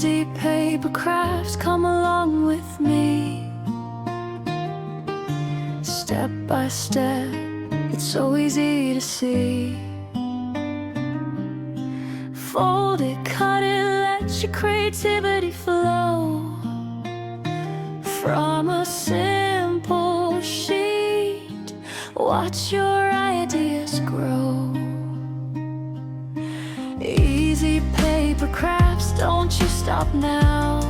Easy paper crafts, come along with me. Step by step, it's so easy to see. Fold it, cut it, let your creativity flow. From a simple sheet, watch your ideas grow. Easy paper crafts, don't you stop now.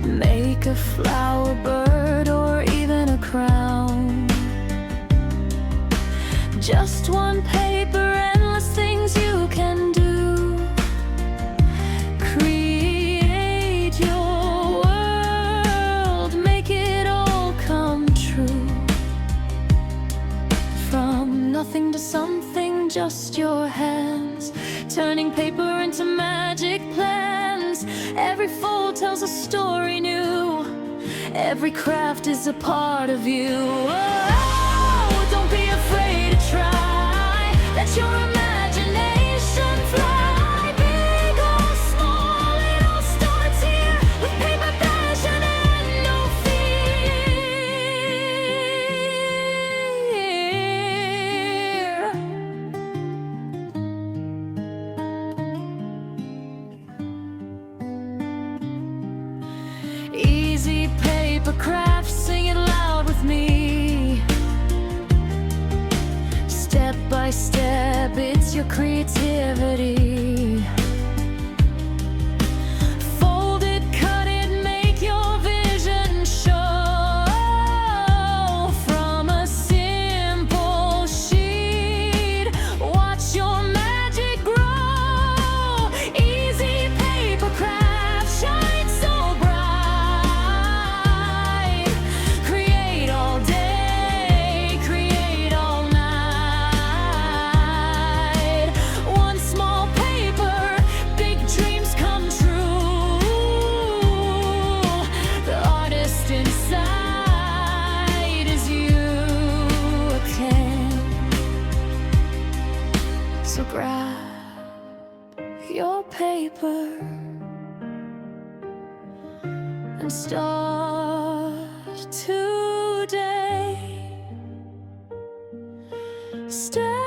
Make a flower, bird, or even a crown. Just one paper, endless things you can do. Create your world, make it all come true. From nothing to something, just your hands, turning paper into magic plans. Every fold tells a story new. Every craft is a part of you. Oh, don't be afraid to try. Let your imagination fly. Big or small, it all starts here. With paper, passion, and no fear. Easy paper crafts, sing it loud with me. Step by step, it's your creativity. Fold it, cut it, make your vision show. From a simple sheet, watch your magic grow. Easy paper crafts, shine so bright. Create all day, create all night. One small paper, big dreams come true. The artist inside is you again. So grab your paper and start today. Step